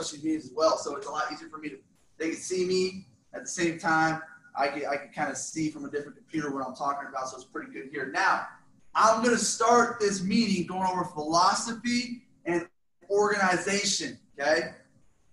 meetings as well. So it's a lot easier for me they can see me at the same time. I can kind of see from a different computer what I'm talking about. So it's pretty good here. Now, I'm going to start this meeting going over philosophy and organization, okay?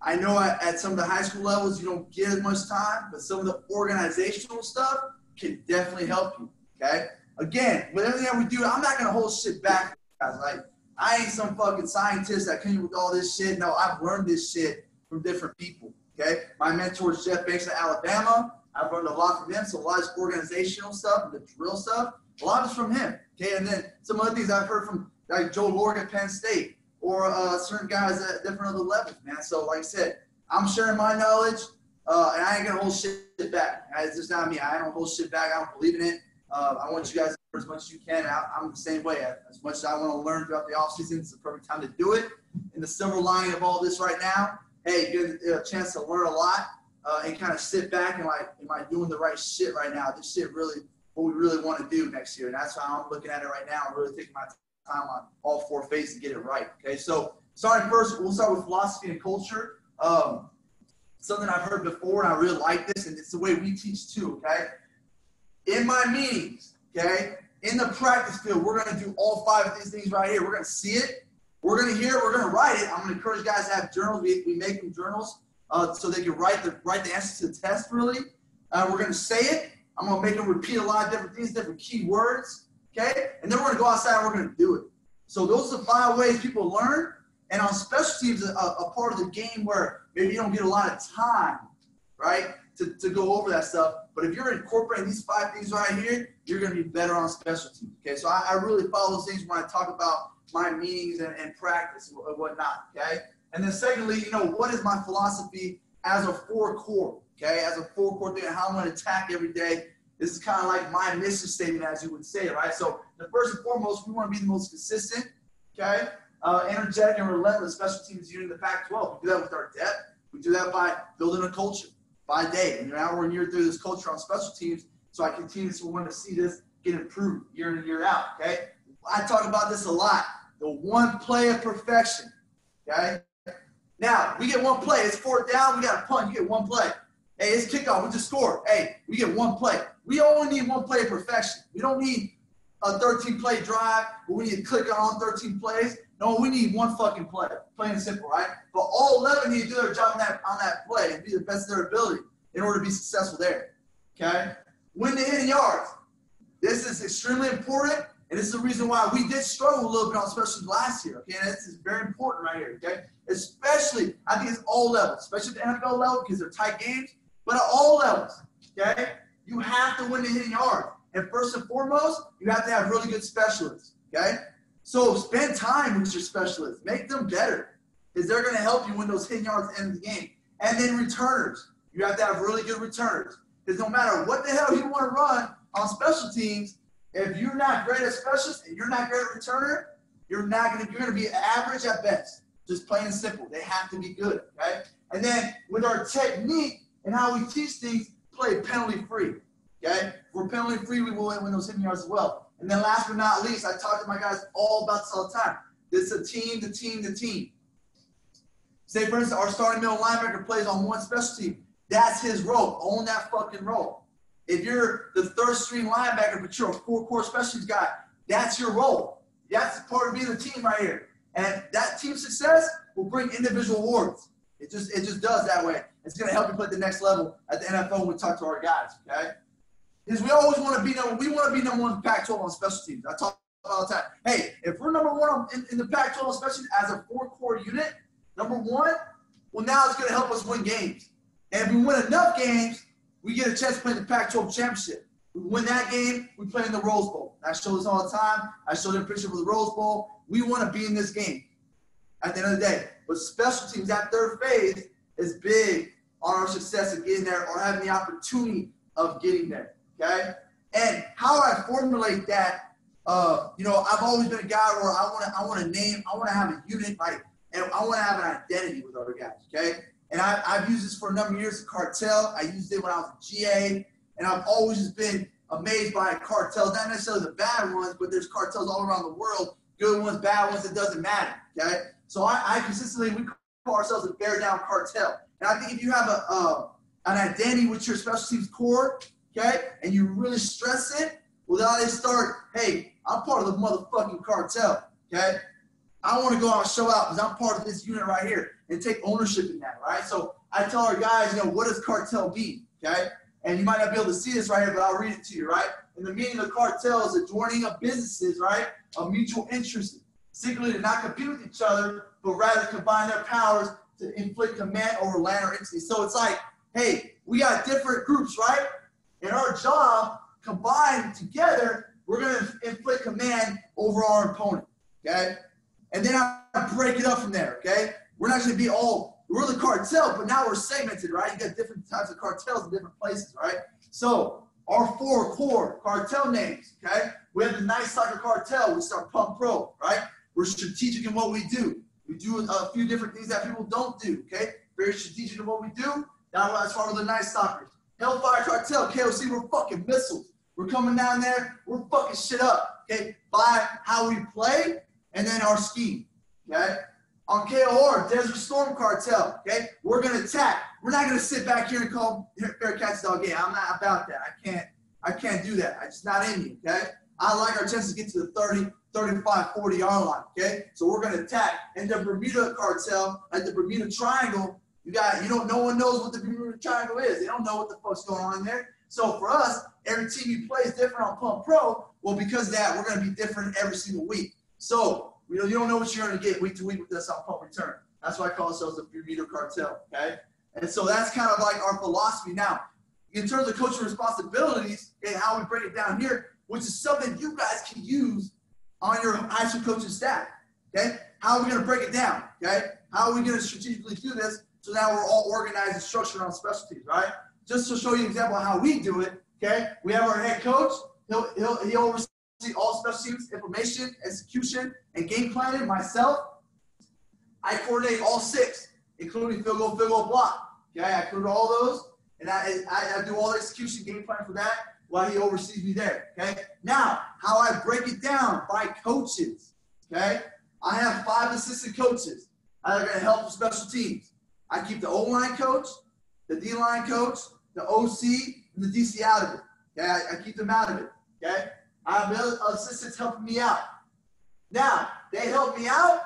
I know at some of the high school levels you don't get as much time, but some of the organizational stuff can definitely help you, okay? Again, with everything that we do, I'm not going to hold shit back, guys. Like, I ain't some fucking scientist that came with all this shit. No, I've learned this shit from different people, okay? My mentor is Jeff Banks of Alabama. I've learned a lot from him, so a lot of organizational stuff and the drill stuff, a lot is from him, okay? And then some other things I've heard from like Joe Lorg at Penn State or certain guys at different other levels, man. So like I said, I'm sharing my knowledge, and I ain't going to hold shit back. It's just not me. I don't hold shit back. I don't believe in it. I want you guys to learn as much as you can. I'm the same way. As much as I want to learn throughout the offseason, it's the perfect time to do it. And the silver lining of all this right now, hey, you get a chance to learn a lot and kind of sit back and like, am I doing the right shit right now? This shit really, what we really want to do next year. And that's how I'm looking at it right now. I'm really taking my time on all four phases to get it right. Okay, so starting first, we'll start with philosophy and culture. Something I've heard before, and I really like this, and it's the way we teach too, okay? In my meetings, okay, in the practice field, we're going to do all 5 of these things right here. We're going to see it. We're going to hear it. We're going to write it. I'm going to encourage guys to have journals. We make them journals so they can write the answers to the test, really. We're going to say it. I'm going to make them repeat a lot of different things, different key words, okay? And then we're going to go outside and we're going to do it. So those are the 5 ways people learn. And on special teams, a part of the game where maybe you don't get a lot of time, right, to go over that stuff. But if you're incorporating these 5 things right here, you're going to be better on special teams, okay? So I really follow those things when I talk about my meetings and practice and whatnot, okay? And then secondly, you know, what is my philosophy as a 4-core, okay? As a 4-core thing and how I'm going to attack every day. This is kind of like my mission statement, as you would say, right? So the first and foremost, we want to be the most consistent, okay? Energetic and relentless special teams unit in the Pac-12. We do that with our depth. We do that by building a culture by day. And now we're near through this culture on special teams, so I continuously want to see this get improved year in and year out, okay? I talk about this a lot, the one play of perfection, okay? Now, we get one play. It's 4th down. We got a punt. You get one play. Hey, it's kickoff. We just scored. Hey, we get one play. We only need one play of perfection. We don't need a 13-play drive where we need to click on all 13 plays. No, we need one fucking play, plain and simple, right? But all 11 need to do their job on that play and be the best of their ability in order to be successful there, okay? Win the hitting yards. This is extremely important, and this is the reason why we did struggle a little bit on special last year, okay? And this is very important right here, okay? Especially, I think it's all levels, especially at the NFL level because they're tight games, but at all levels, okay? You have to win the hitting yards. And first and foremost, you have to have really good specialists, okay? So spend time with your specialists. Make them better because they're going to help you win those hitting yards at the end of the game. And then returners. You have to have really good returners because no matter what the hell you want to run on special teams, if you're not great as specialist and you're not great at returner, you're going to be average at best. Just plain and simple. They have to be good, okay? And then with our technique and how we teach things, play penalty-free, okay? If we're penalty-free, we will win those hitting yards as well. And then last but not least, I talk to my guys all about this all the time. This is a team, the team. Say, for instance, our starting middle linebacker plays on one special team. That's his role. Own that fucking role. If you're the 3rd string linebacker, but you're a 4-core special teams guy, that's your role. That's part of being the team right here. And that team success will bring individual awards. It just does that way. It's going to help you play at the next level at the NFL when we talk to our guys, okay? Because we always want to be number one in the Pac-12 on special teams. I talk all the time. Hey, if we're number 1 in the Pac-12 on special teams as a 4-core unit, number 1, well, now it's going to help us win games. And if we win enough games, we get a chance to play in the Pac-12 championship. We win that game, we play in the Rose Bowl. I show this all the time. I show them a picture of the Rose Bowl. We want to be in this game at the end of the day. But special teams, that 3rd phase, is big on our success of getting there or having the opportunity of getting there. Okay, and how I formulate that, you know, I've always been a guy where I want to have a unit, like, and I want to have an identity with other guys. Okay, and I've used this for a number of years at Cartel. I used it when I was a GA, and I've always just been amazed by cartels, not necessarily the bad ones, but there's cartels all around the world, good ones, bad ones. It doesn't matter. Okay, so I consistently call ourselves a bear down cartel. And I think if you have an identity with your special teams core, okay, and you really stress it, well, then they start, hey, I'm part of the motherfucking cartel, okay? I want to go out and show out because I'm part of this unit right here and take ownership in that, right? So I tell our guys, what does cartel mean, okay? And you might not be able to see this right here, but I'll read it to you, right? And the meaning of cartel is the joining of businesses, right, of mutual interest, secretly to not compete with each other, but rather combine their powers to inflict command over land or entity. So it's like, hey, we got different groups, right? And our job, combined together, we're going to inflict command over our opponent, okay? And then I break it up from there, okay? We're not going to be we're the cartel, but now we're segmented, right? You got different types of cartels in different places, right? So our 4 core cartel names, okay? We have the Nice Soccer Cartel, which is our Pump Pro, right? We're strategic in what we do. We do a few different things that people don't do, okay? Very strategic in what we do. That's why we're the Nice Soccers. Hellfire Cartel, KOC, we're fucking missiles. We're coming down there, we're fucking shit up, okay? By how we play and then our scheme, okay? On KOR, Desert Storm Cartel, okay? We're going to attack. We're not going to sit back here and call fair catch dog game. I'm not about that. I can't do that. It's just not in me, okay? I like our chances to get to the 30, 35, 40 yard line, okay? So we're going to attack. And the Bermuda Cartel, like the Bermuda Triangle, no one knows what the Bermuda Triangle is. They don't know what the fuck's going on there. So for us, every team you play is different on Pump Pro. Well, because of that, we're going to be different every single week. So you don't know what you're going to get week to week with us on Pump Return. That's why I call ourselves the Bermuda Cartel, okay? And so that's kind of like our philosophy. Now, in terms of coaching responsibilities, okay, how we break it down here, which is something you guys can use on your high school coaching staff, okay? How are we going to break it down, okay? How are we going to strategically do this so now we're all organized and structured on specialties, right? Just to show you an example of how we do it, okay? We have our head coach. He oversees all special teams, information, execution, and game planning. Myself, I coordinate all 6, including field goal, block. Okay, I coordinate all those, and I do all the execution, game plan for that while he oversees me there. Okay. Now, how I break it down by coaches. Okay, I have 5 assistant coaches that are going to help with special teams. I keep the O-line coach, the D-line coach, the OC, and the DC out of it. Okay, I keep them out of it. Okay. I have other assistants helping me out. Now, they help me out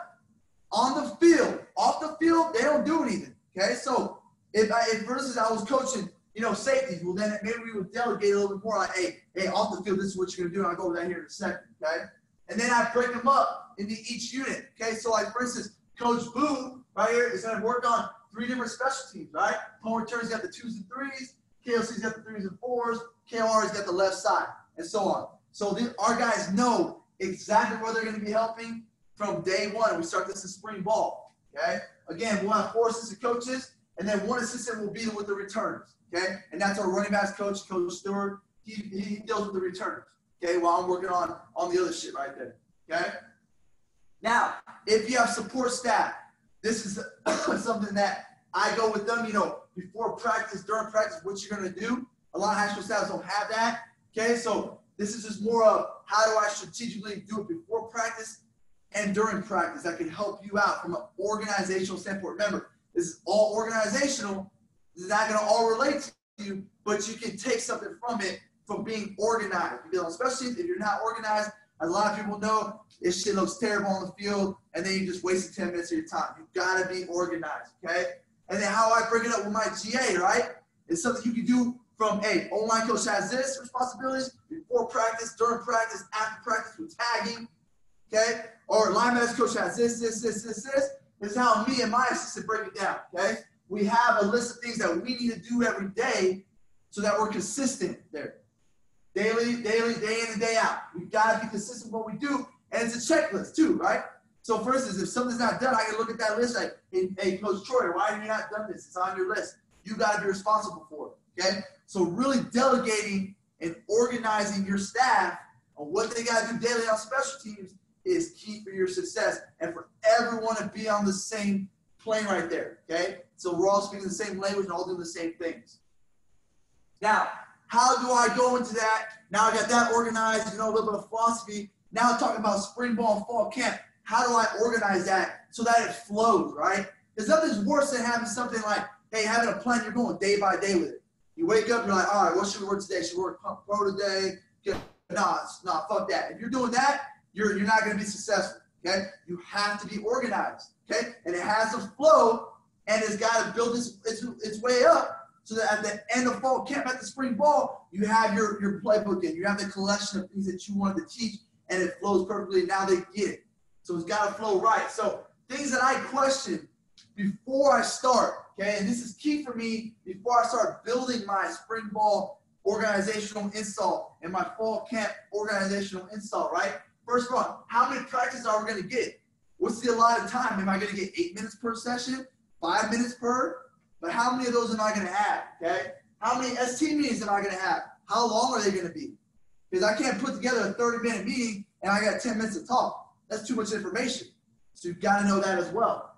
on the field. Off the field, they don't do anything. Okay, so if for instance I was coaching, safeties, well then maybe we would delegate a little bit more like, hey, off the field, this is what you're gonna do, and I'll go over that here in a second. Okay, and then I break them up into each unit. Okay, so like for instance, Coach Boo right here is gonna work on 3 different special teams, right? Punt return's got the 2s and 3s, KLC's got the 3s and 4s, KR's got the left side, and so on. So our guys know exactly where they're going to be helping from day one. We start this in spring ball, okay? Again, we'll have 4 assistant coaches, and then 1 assistant will be with the returners, okay? And that's our running backs coach, Coach Stewart. He deals with the returners, okay, while I'm working on the other shit right there, okay? Now, if you have support staff, this is something that I go with them, before practice, during practice, what you're going to do. A lot of high school staffs don't have that, okay? So this is just more of how do I strategically do it before practice and during practice that can help you out from an organizational standpoint. Remember, this is all organizational. This is not going to all relate to you, but you can take something from it from being organized. Because especially if you're not organized, as a lot of people know, this shit looks terrible on the field, and then you just wasted 10 minutes of your time. You got to be organized, okay? And then how I bring it up with my GA, right? It's something you can do from, hey, online coach has this responsibilities before practice, during practice, after practice with tagging, okay? Or linebackers coach has this. This is how me and my assistant break it down, okay? We have a list of things that we need to do every day so that we're consistent there. Daily, day in and day out. We've got to be consistent with what we do, and it's a checklist too, right? So for instance, if something's not done, I can look at that list like, hey, Coach Troy, why have you not done this? It's on your list. You got to be responsible for it, okay? So really delegating and organizing your staff on what they got to do daily on special teams is key for your success and for everyone to be on the same plane right there, okay? So we're all speaking the same language and all doing the same things. Now, how do I go into that? Now I got that organized, a little bit of philosophy. Now I'm talking about spring ball and fall camp. How do I organize that so that it flows, right? Because nothing's worse than having something like, hey, having a plan, you're going day by day with it. You wake up, you're like, all right, what should we work today? Should we work pump pro today? Nah, fuck that. If you're doing that, you're not going to be successful, okay? You have to be organized, okay? And it has a flow, and it's got to build its way up so that at the end of fall camp, at the spring ball, you have your playbook in. You have the collection of things that you wanted to teach, and it flows perfectly. Now they get it. So it's got to flow right. So things that I question before I start, okay? And this is key for me before I start building my spring ball organizational install and my fall camp organizational install, right? First of all, how many practices are we going to get? What's the allotted time? Am I going to get 8 minutes per session, 5 minutes per? But how many of those am I going to have, okay? How many ST meetings am I going to have? How long are they going to be? Because I can't put together a 30-minute meeting and I got 10 minutes to talk. That's too much information. So you've got to know that as well.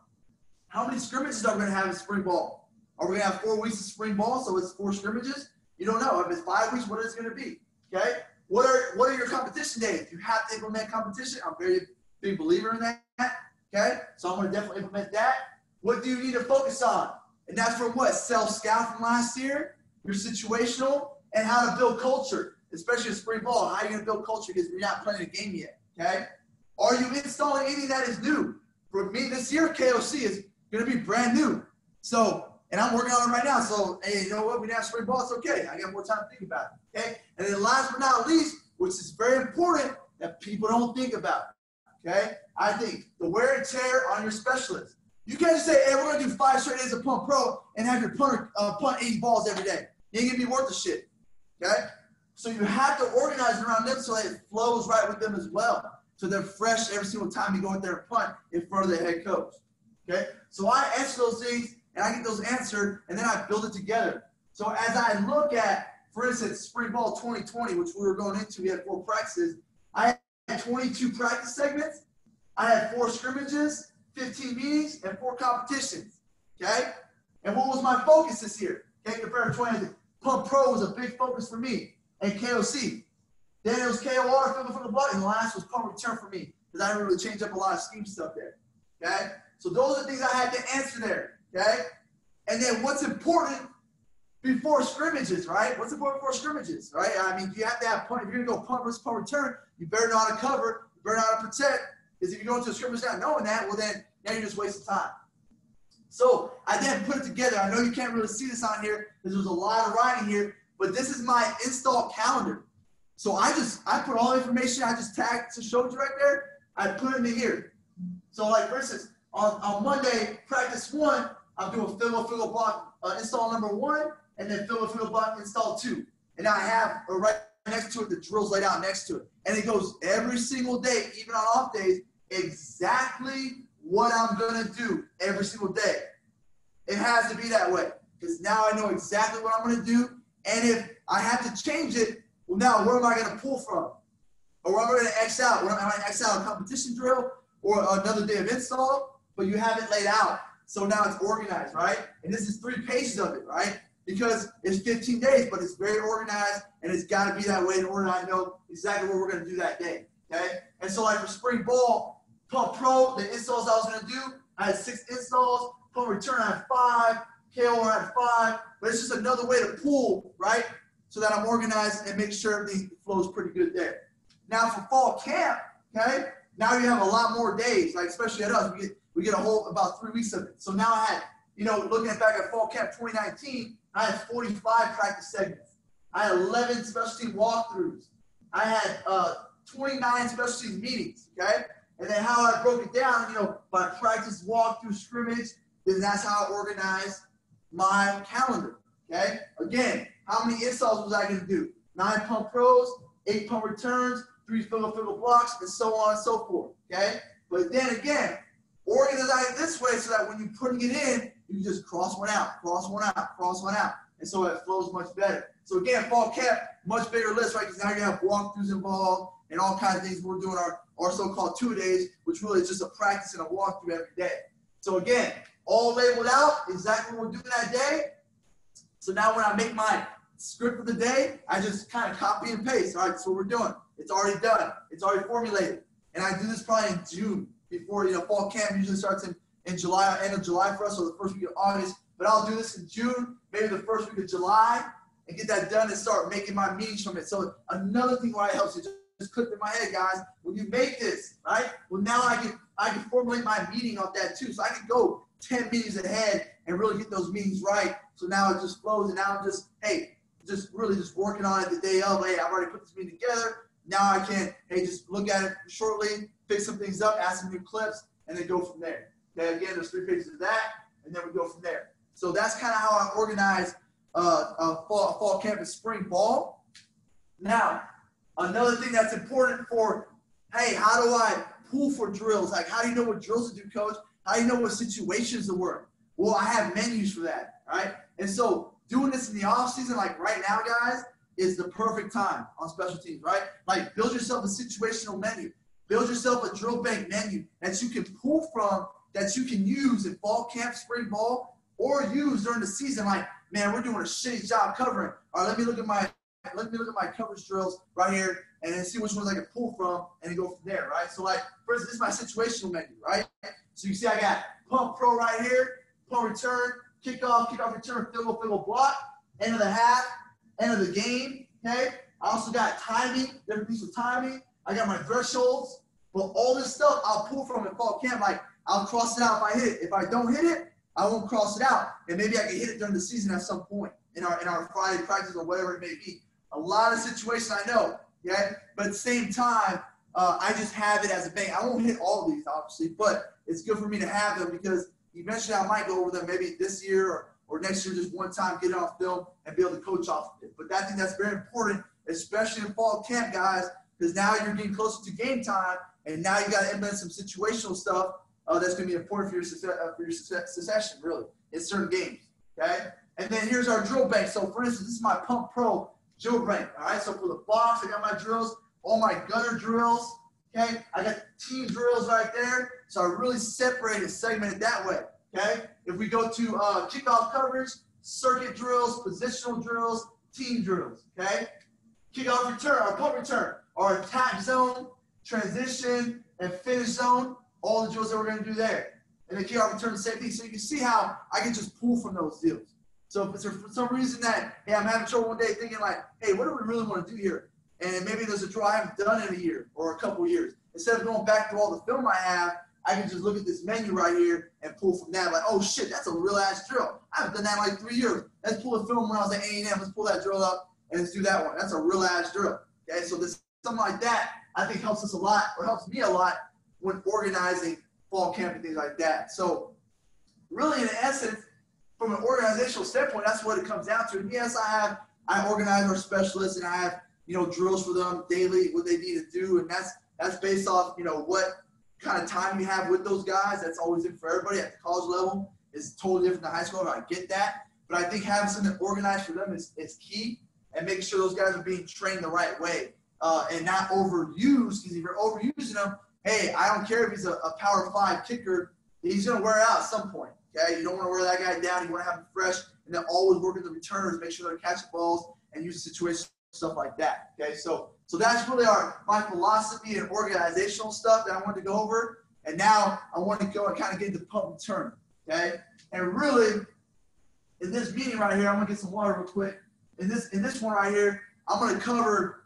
How many scrimmages are we going to have in spring ball? Are we going to have 4 weeks of spring ball, so it's 4 scrimmages? You don't know. If it's 5 weeks, what is it going to be, okay? What are your competition days? You have to implement competition. I'm a very big believer in that, okay? So I'm going to definitely implement that. What do you need to focus on? And that's from what? Self-scout from last year, your situational, and how to build culture, especially in spring ball. How are you going to build culture because you're not playing a game yet, okay? Are you installing anything that is new? For me, this year, KOC is going to be brand new. So, and I'm working on it right now. So, hey, you know what? We didn't have spring ball. It's okay. I got more time to think about it, okay? And then last but not least, which is very important that people don't think about, okay? I think the wear and tear on your specialist. You can't just say, hey, we're going to do 5 straight days of pump pro and have your punter punt 80 balls every day. You ain't going to be worth the shit, okay? So you have to organize around them so that it flows right with them as well. So they're fresh every single time you go out there and punt in front of the head coach, okay? So I answer those things, and I get those answered, and then I build it together. So as I look at, for instance, spring ball 2020, which we were going into, we had 4 practices. I had 22 practice segments. I had 4 scrimmages, 15 meetings, and 4 competitions, okay? And what was my focus this year? Okay, compared to 2020, pump pro was a big focus for me, and KOC. Then it was KOR, fill from the block, and the last was pump return for me, because I didn't really change up a lot of scheme stuff there, okay? So those are the things I had to answer there, okay? And then what's important before scrimmages, right? What's important before scrimmages, right? I mean, you have to have punt. If you're going to go punt versus punt return, you better know how to cover, you better know how to protect, because if you go into a scrimmage not knowing that, well then, now you're just wasting time. So I then put it together. I know you can't really see this on here because there's a lot of writing here, but this is my install calendar. So I put all the information I just tagged to showed you right there. I put it in here. So like for instance, on Monday, practice 1, I'm doing fill block install number 1, and then fill block install 2. And I have right next to it the drills laid out next to it. And it goes every single day, even on off days, exactly what I'm gonna do every single day. It has to be that way because now I know exactly what I'm gonna do. And if I have to change it, well, now where am I gonna pull from? Or where am I gonna X out? Am I gonna X out a competition drill or another day of install? But you have it laid out. So now it's organized, right? And this is 3 pages of it, right? Because it's 15 days, but it's very organized and it's gotta be that way in order I know exactly what we're gonna do that day, okay? And so like for spring ball, pump pro, the installs I was gonna do, I had 6 installs, pump return I had 5, KO I had 5, but it's just another way to pull, right? So that I'm organized and make sure everything flows pretty good there. Now for fall camp, okay, now you have a lot more days, like especially at us, we get a whole, about 3 weeks of it. So now I had, you know, looking back at fall camp 2019, I had 45 practice segments. I had 11 special team walkthroughs. I had 29 special team meetings, okay? And then how I broke it down, you know, by practice, walkthrough, scrimmage, then that's how I organized my calendar, okay? Again, how many installs was I gonna do? 9 pump pros, 8 pump returns, 3 fiddle blocks, and so on and so forth, okay? But then again, organize it this way so that when you're putting it in, you just cross one out, cross one out, cross one out. And so it flows much better. So again, fall camp, much bigger list, right? Because now you have walkthroughs involved and all kinds of things. We're doing our so-called 2-days, which really is just a practice and a walkthrough every day. So again, all labeled out, exactly what we're doing that day. So now when I make my script for the day, I just kind of copy and paste. All right, that's what we're doing. It's already done. It's already formulated. And I do this probably in June before, you know, fall camp usually starts in July, end of July for us, or the first week of August. But I'll do this in June, maybe the first week of July, and get that done and start making my meetings from it. So another thing why it helps you just click in my head, guys. When you make this, right? Well, now I can formulate my meeting off that too. So I can go 10 meetings ahead and really get those meetings right. So now it just flows, and now I'm just, hey, just really just working on it the day of. Hey, I've already put this meeting together. Now I can, hey, just look at it shortly, pick some things up, add some new clips, and then go from there. Okay, again, there's 3 pages of that, and then we go from there. So that's kind of how I organize fall camp and spring ball. Now, another thing that's important for, hey, how do I pool for drills? Like, how do you know what drills to do, coach? How do you know what situations to work? Well, I have menus for that, right? And so doing this in the off season, like right now, guys, is the perfect time on special teams, right? Like, build yourself a situational menu. Build yourself a drill bank menu that you can pull from, that you can use in fall camp, spring ball, or use during the season. Like, man, we're doing a shitty job covering. All right, let me look at my coverage drills right here and then see which ones I can pull from and then go from there, right? So, like, for instance, this is my situational menu, right? So you see I got pump pro right here, pump return, kickoff return, field goal block, end of the half, end of the game, okay? I also got timing, different things with timing. I got my thresholds. But all this stuff I'll pull from in fall camp. Like, I'll cross it out if I hit it. If I don't hit it, I won't cross it out. And maybe I can hit it during the season at some point in our Friday practice or whatever it may be. A lot of situations I know, okay? But at the same time, I just have it as a bank. I won't hit all of these, obviously, but it's good for me to have them because eventually I might go over them maybe this year or next year just one time, get it off film and be able to coach off of it. But I think that's very important, especially in fall camp, guys, because now you're getting closer to game time, and now you got to implement some situational stuff that's going to be important for your succession, really, in certain games, okay? And then here's our drill bank. So, for instance, this is my Pump Pro drill bank, all right? So for the box, I got my drills, all my gunner drills, okay? I got team drills right there. So I really separated, segmented that way, okay? If we go to kickoff coverage, circuit drills, positional drills, team drills, okay? Kickoff return, our punt return, our attack zone, transition, and finish zone, all the drills that we're going to do there. And then kickoff return, the same thing. So you can see how I can just pull from those deals. So if it's for some reason that, hey, I'm having trouble one day thinking like, hey, what do we really want to do here? And maybe there's a drill I haven't done in a year or a couple of years. Instead of going back through all the film I have, I can just look at this menu right here and pull from that. Like, oh, shit, that's a real-ass drill. I haven't done that in like 3 years. Let's pull a film when I was at A&M. Let's pull that drill up and let's do that one. That's a real-ass drill. Okay, so this something like that I think helps us a lot, or helps me a lot when organizing fall camp and things like that. So really, in essence, from an organizational standpoint, that's what it comes down to. And yes, I organize our specialists and I have, drills for them daily, what they need to do. And that's based off, what kind of time you have with those guys. That's always different for everybody at the college level. It's totally different than high school. I get that. But I think having something organized for them is key, and making sure those guys are being trained the right way and not overused. Because if you're overusing them, hey, I don't care if he's a Power 5 kicker, he's going to wear out at some point. Okay, you don't want to wear that guy down. You want to have him fresh, and then always work with the returners, make sure they're catching balls and use situations, stuff like that. Okay, so that's really my philosophy and organizational stuff that I wanted to go over. And now I want to go and kind of get into pump and turn. Okay, and really, in this meeting right here, I'm gonna get some water real quick. In this one right here, I'm gonna cover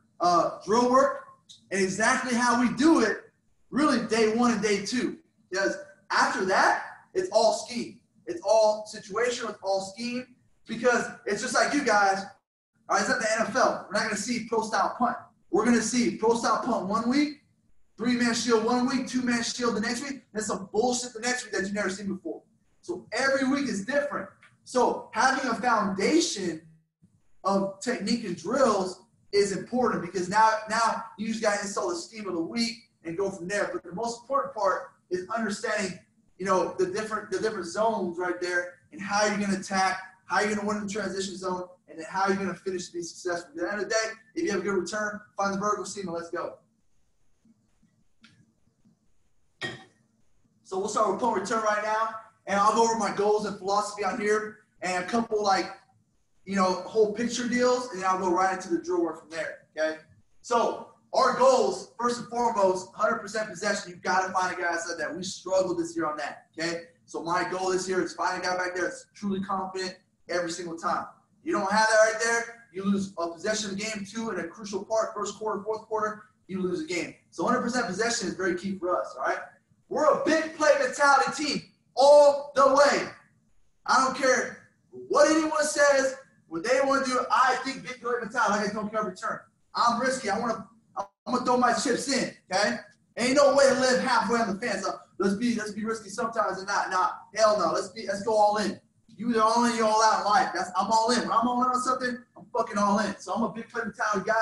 drill work and exactly how we do it. Really, day 1 and day 2, because after that, it's all scheme. It's all situational. It's all scheme, because it's just like you guys. All right, it's not the NFL. We're not going to see pro-style punt. We're going to see pro-style punt 1 week, 3-man shield 1 week, 2-man shield the next week, and some bullshit the next week that you've never seen before. So every week is different. So having a foundation of technique and drills is important, because now you just got to install the scheme of the week and go from there. But the most important part is understanding the different zones right there, and how you're going to attack, how you're going to win in the transition zone, and then how you're going to finish to be successful. At the end of the day, if you have a good return, find the vertical seam and let's go. So we'll start with punt return right now, and I'll go over my goals and philosophy on here, and a couple whole picture deals, and then I'll go right into the drill work from there. Okay. So our goals, first and foremost, 100% possession. You've got to find a guy that said that. We struggled this year on that, okay? So my goal this year is find a guy back there that's truly confident every single time. You don't have that right there, you lose a possession game 2 in a crucial part, first quarter, fourth quarter, you lose a game. So 100% possession is very key for us, all right? We're a big play mentality team all the way. I don't care what anyone says, what they want to do. I think big play mentality, like I don't care return. I'm risky. I'm gonna throw my chips in, okay? Ain't no way to live halfway on the fence. So let's be risky sometimes and not. Hell no. Let's go all in. You either all in, you all out in life. I'm all in. When I'm all in on something, I'm fucking all in. So I'm a big play mentality guy.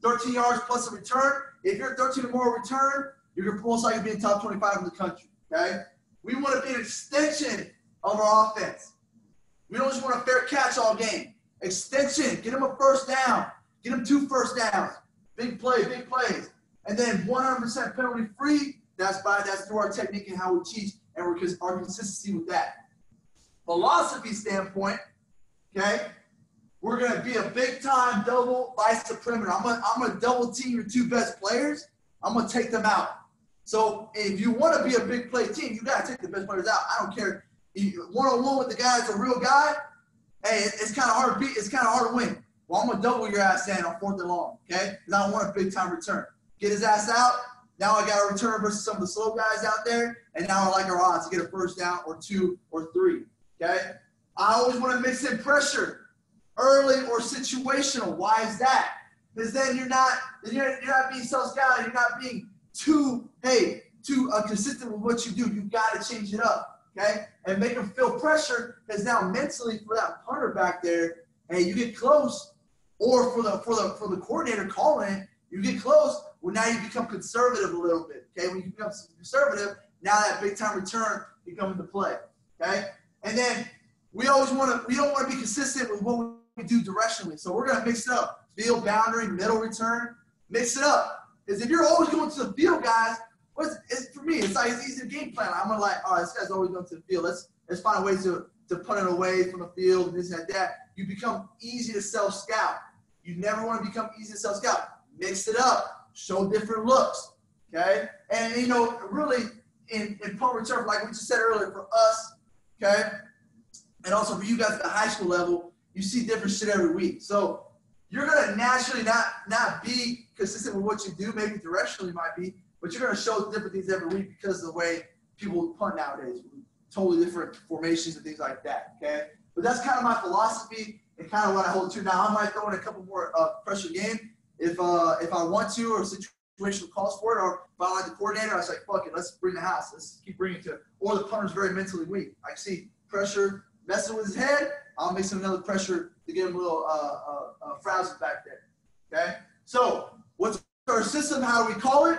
13 yards plus a return. If you're 13 or more return, you're gonna most likely be in top 25 in the country. Okay? We want to be an extension of our offense. We don't just want a fair catch all game. Extension. Get them a first down. Get them 2 first downs. Big plays. And then 100% penalty free. That's through our technique and how we teach and our consistency with that. Philosophy standpoint, okay, we're going to be a big-time double vice the perimeter. I'm going to double team your 2 best players. I'm going to take them out. So if you want to be a big play team, you got to take the best players out. I don't care. One-on-one with the guy that's a real guy, hey, it's kind of hard to beat. It's kind of hard to win. Well, I'm going to double your ass in on 4th and long, okay? Because I don't want a big-time return. Get his ass out. Now I got a return versus some of the slow guys out there, and now I like our odds to get a first down or 2 or 3, okay? I always want to mix in pressure, early or situational. Why is that? Because then you're not being self-scouted. You're not being too consistent with what you do. You got to change it up, okay? And make them feel pressure because now mentally for that punter back there, hey, you get close, or for the coordinator calling it, you get close. Well, now you become conservative a little bit, okay? When you become conservative, now that big-time return can come into play, okay? And then we don't want to be consistent with what we do directionally. So we're going to mix it up. Field, boundary, middle return, mix it up. Because if you're always going to the field, guys, for me, it's like it's easy to game plan. I'm gonna all right, this guy's always going to the field. Let's find ways to punt it away from the field and this and that. You become easy to self-scout. You never want to become easy to self-scout. Mix it up. Show different looks, okay? And, really in punt return, like we just said earlier, for us, okay, and also for you guys at the high school level, you see different shit every week. So you're going to naturally not be consistent with what you do. Maybe directionally might be, but you're going to show different things every week because of the way people punt nowadays. Totally different formations and things like that, okay? But that's kind of my philosophy and kind of what I hold to. Now, I might throw in a couple more pressure game if I want to, or situation calls for it, or if I like the coordinator, I was like, fuck it, let's bring the house. Let's keep bringing it to it. Or the punter's very mentally weak. I see pressure messing with his head, I'll make some another pressure to get him a little frazzled back there, okay? So what's our system? How do we call it?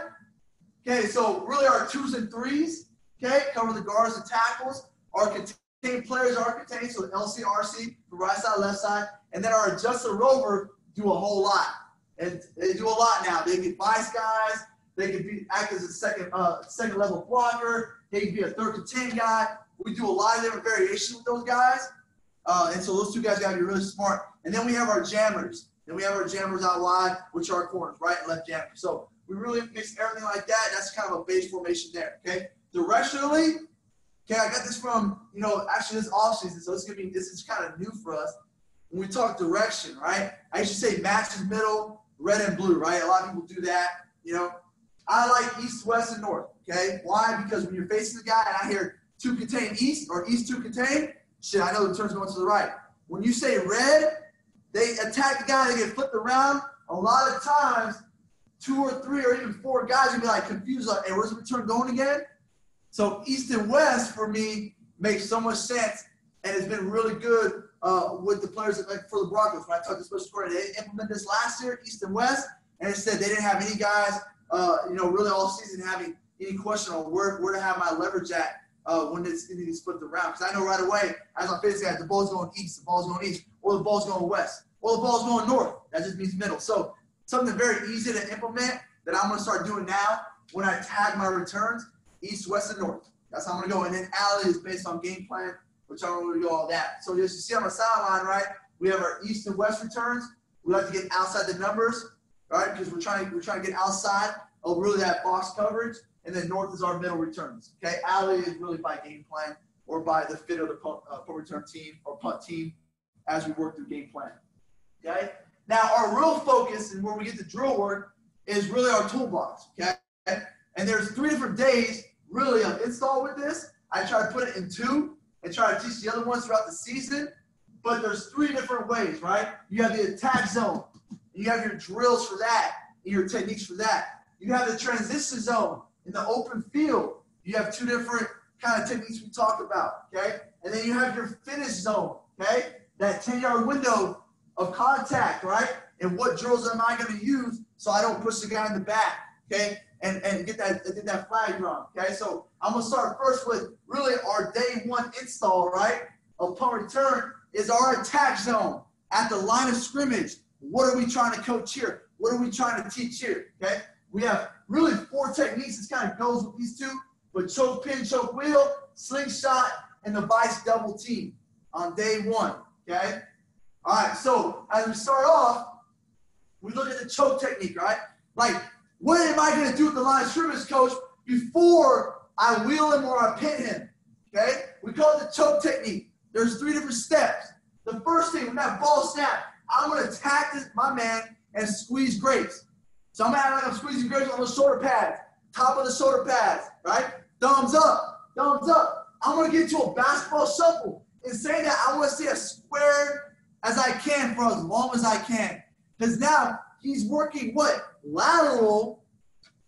Okay, so really our 2s and 3s, okay, cover the guards and tackles. Our contained players are contained, so LC, RC, the right side, left side. And then our adjusted rover do a whole lot. And they do a lot now. They can vice guys. They can act as a second level blocker. They can be a third contained guy. We do a lot of different variations with those guys. And so those 2 guys got to be really smart. And then we have our jammers. Then we have our jammers out wide, which are our corners, right and left jammers. So we really mix everything like that. That's kind of a base formation there, okay? Directionally, okay, I got this from, actually this offseason, so this is kind of new for us. When we talk direction, right? I used to say matches middle, red and blue, right? A lot of people do that, I like east, west, and north, okay? Why? Because when you're facing the guy and I hear 2 contain east or east 2 contain, shit, I know the turn's going to the right. When you say red, they attack the guy, they get flipped around. A lot of times, 2 or 3 or even 4 guys will be like confused, like, hey, where's the return going again? So east and west for me makes so much sense, and it's been really good with the players like for the Broncos. When I talked to special coordinator, they implemented this last year, east and west, and it said they didn't have any guys, really all season having any question on where to have my leverage at when it's flipped around. Because I know right away, as I'm facing that, the ball's going east, the ball's going east, or the ball's going west, or the ball's going north. That just means middle. So something very easy to implement that I'm going to start doing now when I tag my returns, east, west, and north. That's how I'm going to go. And then alley is based on game plan, which I don't really do all that. So as you see on the sideline, right, we have our east and west returns. We like to get outside the numbers, right, because we're trying to get outside of really that box coverage. And then north is our middle returns. Okay, alley is really by game plan or by the fit of the punt return team or punt team as we work through game plan. Okay? Now, our real focus and where we get the drill work is really our toolbox. Okay? And there's 3 different days really of install with this. I try to put it in 2 and try to teach the other ones throughout the season. But there's 3 different ways, right? You have the attack zone. You have your drills for that and your techniques for that. You have the transition zone in the open field. You have 2 different kind of techniques we talked about, okay? And then you have your finish zone, okay? That 10-yard window of contact, right? And what drills am I going to use so I don't push the guy in the back, okay? And get that flag drawn, okay? So I'm going to start first with really our day 1 install, right? Of punt return is our attack zone at the line of scrimmage. What are we trying to coach here? What are we trying to teach here, okay? We have really 4 techniques. This kind of goes with these 2, but choke pin, choke wheel, slingshot, and the vice double team on day 1, okay? All right, so as we start off, we look at the choke technique, right? Like, what am I going to do with the line of scrimmage, coach, before I wheel him or I pin him, okay? We call it the choke technique. There's 3 different steps. The first thing, when that ball snap, I'm going to attack my man and squeeze grapes. So I'm acting like I'm squeezing grapes on the shoulder pads, top of the shoulder pads, right? Thumbs up, thumbs up. I'm going to get to a basketball shuffle. In saying that, I want to stay as square as I can for as long as I can. Because now he's working what? Lateral,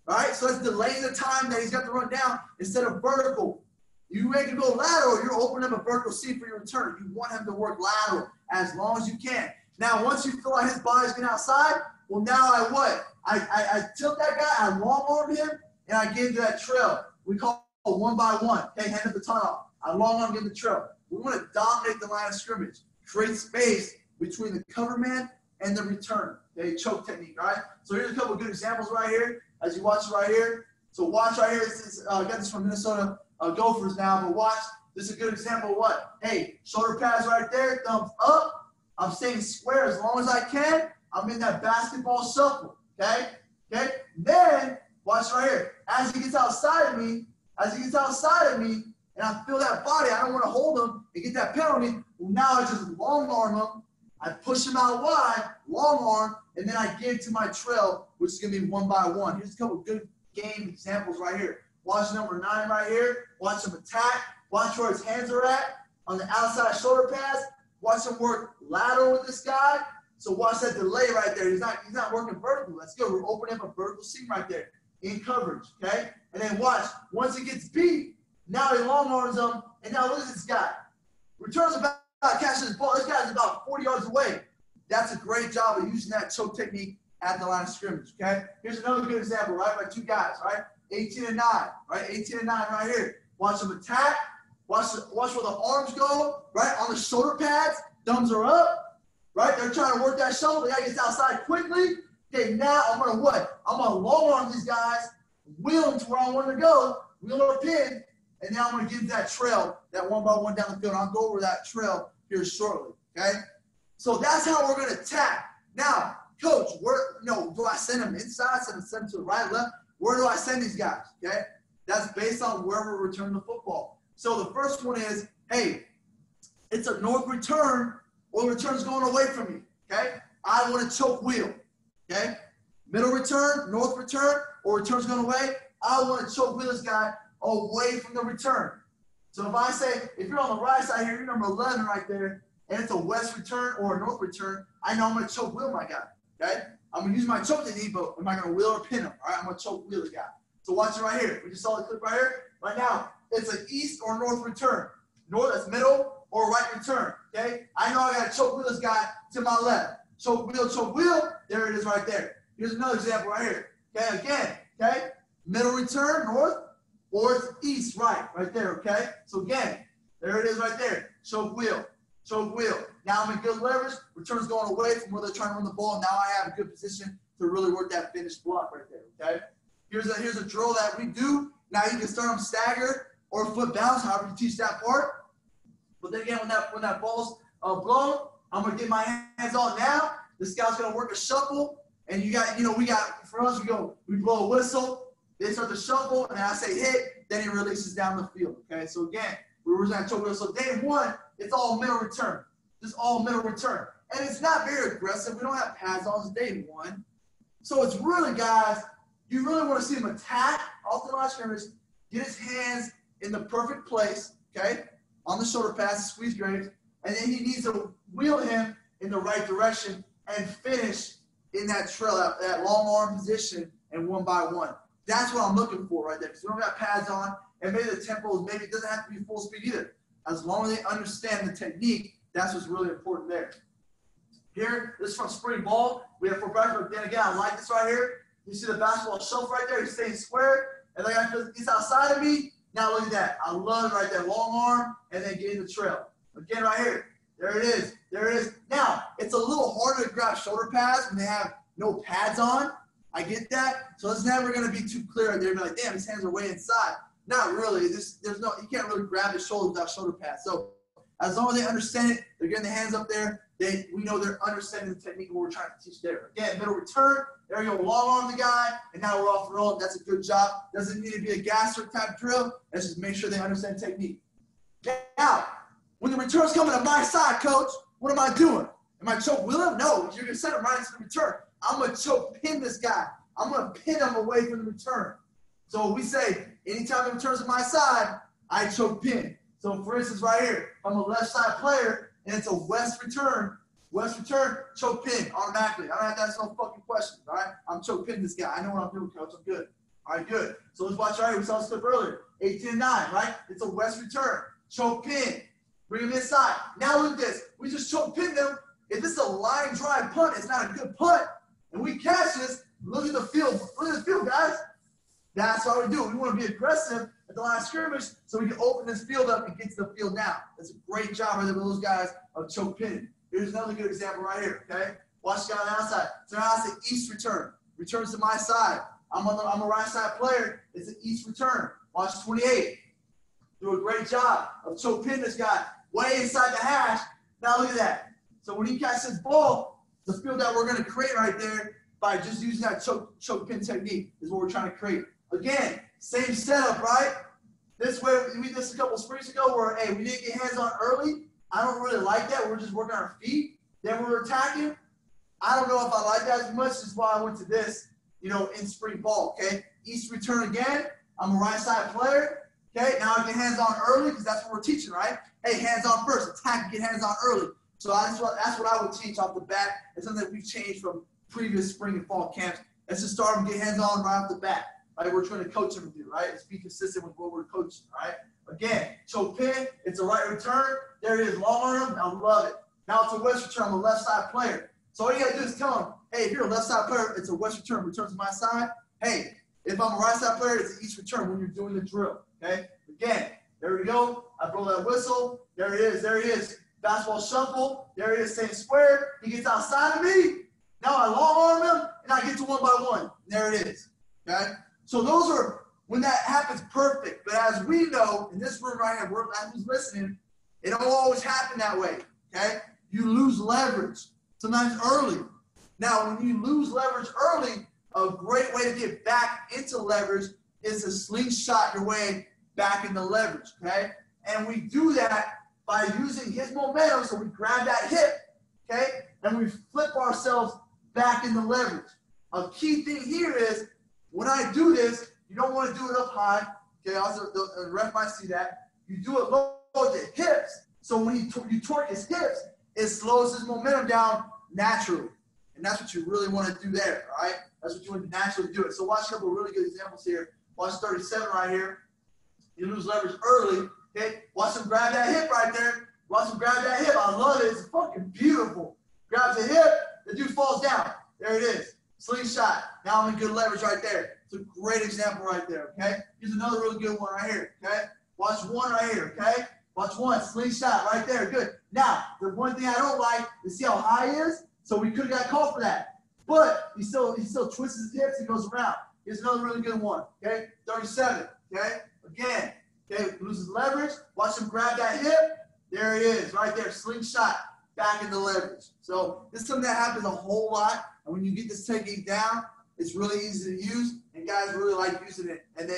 right? So it's delaying the time that he's got to run down instead of vertical. You make him go lateral, you're opening up a vertical seam for your return. You want him to work lateral as long as you can. Now, once you feel like his body's getting outside, well, now I what? I tilt that guy, I long arm him, and I get into that trail. We call it 1 by 1. Okay, hand the baton off. I long arm, get the trail. We want to dominate the line of scrimmage, create space between the cover man and the return. Okay, choke technique, right? So here's a couple of good examples right here. As you watch right here. So watch right here. This is, I got this from Minnesota Gophers now, but watch. This is a good example of what? Hey, shoulder pads right there, thumbs up. I'm staying square as long as I can. I'm in that basketball shuffle, okay? Okay? Then, watch right here. As he gets outside of me, and I feel that body, I don't want to hold him and get that penalty. Well, now I just long arm him. I push him out wide, long arm, and then I get to my trail, which is going to be 1 by 1. Here's a couple of good game examples right here. Watch number 9 right here. Watch him attack. Watch where his hands are at on the outside shoulder pads. Watch him work lateral with this guy. So watch that delay right there. He's not working vertical. That's good. We're opening up a vertical seam right there in coverage, okay? And then watch. Once he gets beat, now he long arms him. And now look at this guy. Returns about catching his ball. This guy's about 40 yards away. That's a great job of using that choke technique at the line of scrimmage, okay? Here's another good example, right? By 2 guys, right? 18 and 9, right? 18 and 9 right here. Watch them attack. Watch where the arms go, right? On the shoulder pads, thumbs are up, right? They're trying to work that shoulder. The guy gets outside quickly. Okay, now I'm going to what? I'm going to long arm these guys, wheel them to where I want to go, wheel or pin, and now I'm going to give that trail, that 1 by 1 down the field. I'll go over that trail here shortly, okay? So that's how we're going to attack. Now, coach, do I send them inside, send them to the right, left? Where do I send these guys, okay? That's based on where we're returning the football. So the first one is, hey, it's a north return or the return's going away from me, okay? I want to choke wheel, okay? Middle return, north return, or return's going away, I want to choke wheel this guy away from the return. So if I say, if you're on the right side here, you're number 11 right there, and it's a west return or a north return, I know I'm going to choke wheel my guy, okay? I'm going to use my choke technique, but am I going to wheel or pin him? All right, I'm going to choke wheel the guy. So watch it right here. We just saw the clip right here. Right now, it's an east or north return. North, that's middle or right return, okay? I know I got to choke wheel this guy to my left. Choke wheel, there it is right there. Here's another example right here, okay? Again, okay? Middle return, north, or it's east, right there, okay? So again, there it is right there. Choke wheel. Now I'm in good leverage. Return's going away from where they're trying to run the ball. Now I have a good position to really work that finished block right there, okay? Here's a drill that we do. Now you can start them staggered or foot bounce, however you teach that part. But then again, when that ball's blown, I'm gonna get my hands on now. The scout's gonna work a shuffle, and for us, we blow a whistle. They start to shuffle, and I say hit. Then he releases down the field. Okay, so again, we were going to choke wheel. So day one, it's all middle return. Just all middle return. And it's not very aggressive. We don't have pads on. It's day one. So it's really, guys, you really want to see him attack off the line of scrimmage, get his hands in the perfect place, okay, on the shoulder pass, squeeze Graves, and then he needs to wheel him in the right direction and finish in that trail, that long arm position and one by one. That's what I'm looking for right there, because we don't got pads on, and maybe the tempo, maybe it doesn't have to be full speed either. As long as they understand the technique, that's what's really important there. Here, this is from spring ball. We have for breakfast. Then again, I like this right here. You see the basketball shelf right there. He's staying square. And like he's outside of me. Now look at that. I love it right there. Long arm and then get in the trail. Again, right here. There it is. There it is. Now, it's a little harder to grab shoulder pads when they have no pads on. I get that. So it's never going to be too clear. They're like, damn, his hands are way inside. Not really. You can't really grab his shoulder without shoulder pads. So as long as they understand it, they're getting the hands up there. We know they're understanding the technique of what we're trying to teach there. Again, middle return. There we go. Long arm the guy, and now we're off and rolling. That's a good job. Doesn't need to be a gasser type drill. Let's just make sure they understand technique. Now, when the return's coming to my side, coach, what am I doing? Am I choke wheeling? No, you're going to send him right into the return. I'm going to choke pin this guy. I'm going to pin him away from the return. So we say, anytime the return's to my side, I choke pin. So for instance, right here, I'm a left side player, and it's a west return, choke pin automatically. I don't have to ask no fucking questions, all right? I'm choke pinning this guy. I know what I'm doing, coach. I'm good. All right, good. So let's watch right here. We saw this clip earlier. 18-9, right? It's a west return, choke pin. Bring him inside. Now look at this. We just choke pin them. If this is a line drive punt, it's not a good punt. And we catch this. Look at the field. Look at the field, guys. That's what we do. We want to be aggressive at the line of scrimmage so we can open this field up and get to the field now. That's a great job right there with those guys of choke pinning. Here's another good example right here, okay? Watch the guy on the outside. So now it's an east return. Returns to my side. I'm a right side player. It's an east return. Watch 28. Do a great job of choke pinning this guy way inside the hash. Now look at that. So when he catches this ball, the field that we're going to create right there by just using that choke pin technique is what we're trying to create. Again, same setup, right? This way, we did this a couple springs ago where, hey, we didn't get hands on early. I don't really like that. We're just working on our feet. Then we're attacking. I don't know if I like that as much. That's why I went to this, in spring ball, okay? East return again. I'm a right side player, okay? Now I get hands on early because that's what we're teaching, right? Hey, hands on first. Attack and get hands on early. So that's what I would teach off the bat. It's something that we've changed from previous spring and fall camps. Let's just start and get hands on right off the bat. Right, we're trying to coach them to do, right? Let's be consistent with what we're coaching, right? Again, choke pin, it's a right return. There it is, long arm, I love it. Now it's a west return, I'm a left side player. So all you gotta do is tell them, hey, if you're a left side player, it's a west return, return to my side. Hey, if I'm a right side player, it's an east return when you're doing the drill, okay? Again, there we go. I blow that whistle. There it is, there he is. Basketball shuffle, there he is, staying square. He gets outside of me. Now I long arm him, and I get to one by one. There it is, okay? So those are, when that happens, perfect. But as we know, in this room right here, who's listening, it don't always happen that way, okay? You lose leverage, sometimes early. Now, when you lose leverage early, a great way to get back into leverage is to slingshot your way back into leverage, okay? And we do that by using his momentum, so we grab that hip, okay? And we flip ourselves back into leverage. A key thing here is, when I do this, you don't want to do it up high. Okay, also the ref might see that. You do it low at the hips. So when you torque his hips, it slows his momentum down naturally. And that's what you really want to do there, all right? That's what you want to naturally do it. So watch a couple of really good examples here. Watch 37 right here. You lose leverage early. Okay, watch him grab that hip right there. Watch him grab that hip. I love it. It's fucking beautiful. Grabs the hip. The dude falls down. There it is. Slingshot. Now I'm in good leverage right there. It's a great example right there, okay? Here's another really good one right here, okay? Watch one right here, okay? Watch one. Slingshot right there. Good. Now, the one thing I don't like is see how high he is? So we could have got called for that. But he still twists his hips and goes around. Here's another really good one, okay? 37, okay? Again, okay? Loses leverage. Watch him grab that hip. There it is right there. Slingshot. Back into leverage. So this is something that happens a whole lot. And when you get this technique down, it's really easy to use, and guys really like using it, and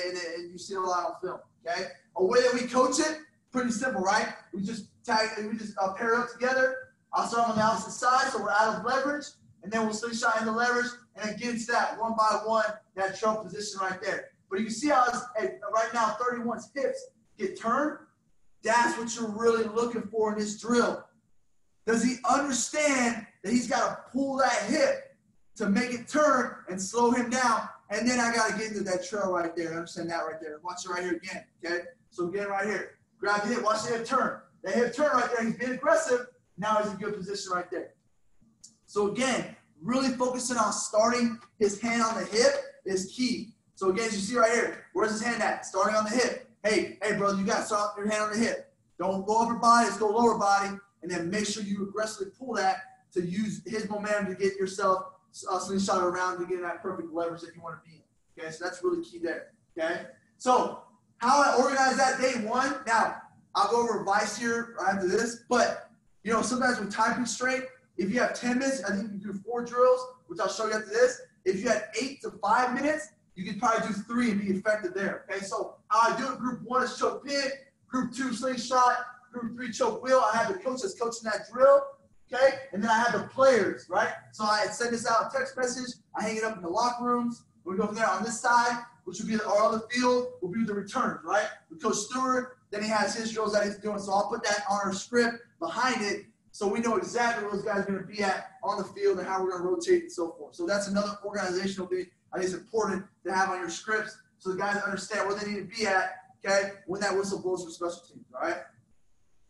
you see it a lot on film, okay? A way that we coach it, Pretty simple, right? We just pair up together. I'll start on the opposite side, so we're out of leverage, and then we'll slingshot in the leverage, and then get into that one by one, that choke position right there. But you can see how right now 31's hips get turned. That's what you're really looking for in this drill. Does he understand that he's got to pull that hip to make it turn and slow him down? And then I got to get into that trail right there. Understand that right there. Watch it right here again, okay? So again right here. Grab the hip. Watch the hip turn. That hip turn right there. He's being aggressive. Now he's in good position right there. So again, really focusing on starting his hand on the hip is key. So again, as you see right here, where's his hand at? Starting on the hip. Hey, brother, you got to start your hand on the hip. Don't go upper body. Let's go lower body. And then make sure you aggressively pull that to use his momentum to get yourself slingshot around to get that perfect leverage that you want to be in. Okay, so that's really key there. Okay, so how I organize that day one. Now, I'll go over advice here after this, but you know, sometimes with time constraint, if you have 10 minutes, I think you can do 4 drills, which I'll show you after this. If you had 8 to 5 minutes, you could probably do 3 and be effective there. Okay, so how I do it, group 1 is choke pin, group 2 slingshot, group 3 choke wheel. I have the coach that's coaching that drill, okay? And then I have the players, right? So I send this out a text message. I hang it up in the locker rooms. We go from there on this side, which would be our other field, will be the returns, right? With Coach Stewart, then he has his drills that he's doing. So I'll put that on our script behind it so we know exactly where those guys are going to be at on the field and how we're going to rotate and so forth. So that's another organizational thing I think is important to have on your scripts so the guys understand where they need to be at, okay, when that whistle blows for special teams, all right?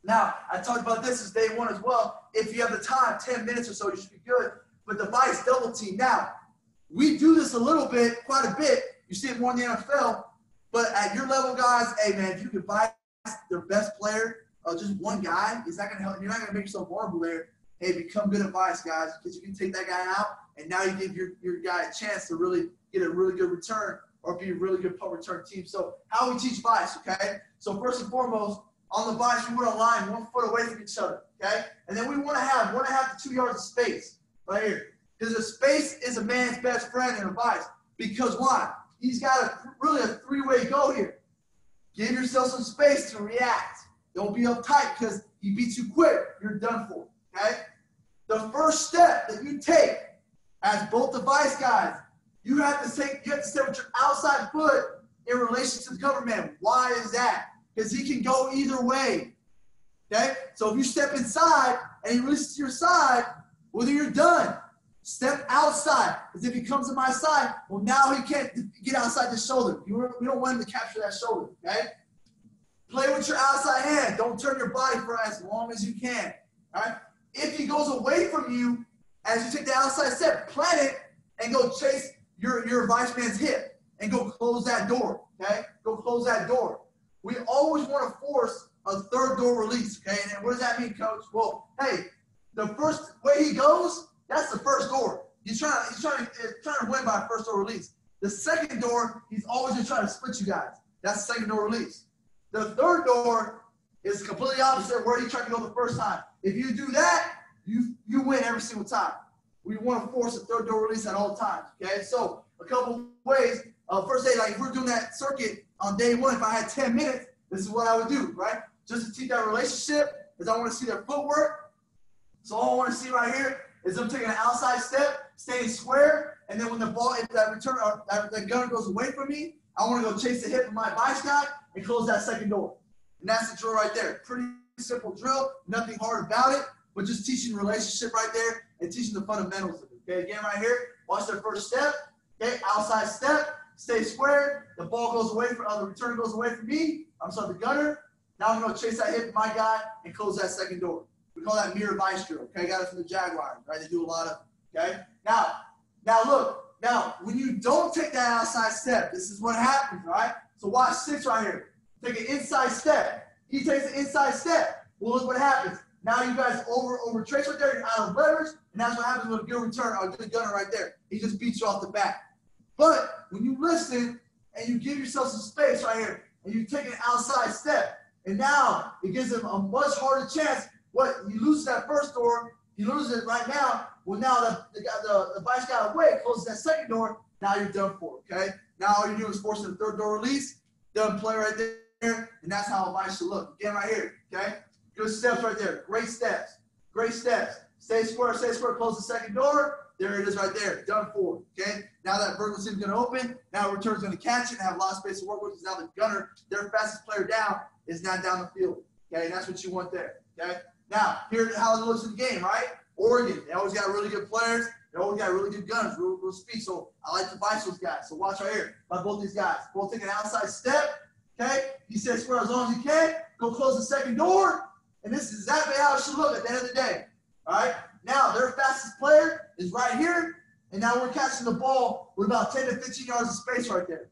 Now, I talked about this as day one as well. If you have the time, 10 minutes or so, you should be good. But the vice double team. Now, we do this a little bit, quite a bit. You see it more in the NFL. But at your level, guys, hey, man, if you could vice their best player, just one guy, is that going to help? You're not going to make yourself vulnerable there. Hey, become good at vice, guys, because you can take that guy out, and now you give your guy a chance to really get a really good return or be a really good punt return team. So how we teach vice, okay? So first and foremost, on the vice, we want to line 1 foot away from each other, okay? And then we want to have 1.5 to 2 yards of space right here. Because the space is a man's best friend in a vice. Because why? He's got really a 3-way go here. Give yourself some space to react. Don't be uptight because he beats you quick. You're done for, okay? The first step that you take as both the vice guys, you have to step with your outside foot in relation to the cover man. Why is that? Because he can go either way, okay? So if you step inside and he releases to your side, well, then you're done. Step outside, because if he comes to my side, well, now he can't get outside the shoulder. We don't want him to capture that shoulder, okay? Play with your outside hand. Don't turn your body for as long as you can, all right? If he goes away from you, as you take the outside step, plant it and go chase your vice man's hip and go close that door, okay? Go close that door. We always want to force a third door release, okay? And what does that mean, coach? Well, hey, the first way he goes, that's the first door. He's trying to win by a first door release. The second door, he's always going to try to split you guys. That's the second door release. The third door is completely opposite where he tried to go the first time. If you do that, you win every single time. We want to force a third door release at all times, okay? So a couple ways. First day, like if we're doing that circuit on day one, if I had 10 minutes, this is what I would do, right? Just to teach that relationship is I want to see their footwork. So all I want to see right here is them taking an outside step, staying square, and then when the ball, if that return, or that gunner goes away from me, I want to go chase the hip of my vice guy and close that second door. And that's the drill right there. Pretty simple drill, nothing hard about it, but just teaching relationship right there and teaching the fundamentals of it. Okay, again right here, watch their first step, okay, outside step, stay square, the ball goes away from, the return goes away from me, I'm sorry, the gunner. Now I'm going to chase that hip of my guy and close that second door. We call that mirror vice drill, okay? Got it from the Jaguars, right? They do a lot of, okay? Now look, when you don't take that outside step, this is what happens, right? So watch 6 right here. Take an inside step. He takes an inside step. Well, look what happens. Now you guys over trace right there, you're out of leverage, and that's what happens with a good return or a good gunner right there. He just beats you off the bat. But when you listen and you give yourself some space right here, and you take an outside step, and now it gives him a much harder chance. What you lose that first door, you lose it right now. Well, now the vice guy away closes that second door. Now you're done for, okay? Now all you do is force the third door release. Done play right and that's how a vice should look. Again, right here, okay? Good steps right there. Great steps. Great steps. Stay square, close the second door. There it is right there. Done for, okay? Now that vertical seam is going to open. Now return's going to catch it and have a lot of space to work with because now the gunner, their fastest player down, is not down the field, okay? And that's what you want there, okay? Now, here's how it looks in the game, right? Oregon, they always got really good players. They always got really good gunners, real speed. So I like to vice those guys. So watch right here. By both these guys. Both take an outside step, okay? You stay square as long as you can. Go close the second door. And this is exactly how it should look at the end of the day, all right? Now, their fastest player is right here. And now we're catching the ball with about 10 to 15 yards of space right there.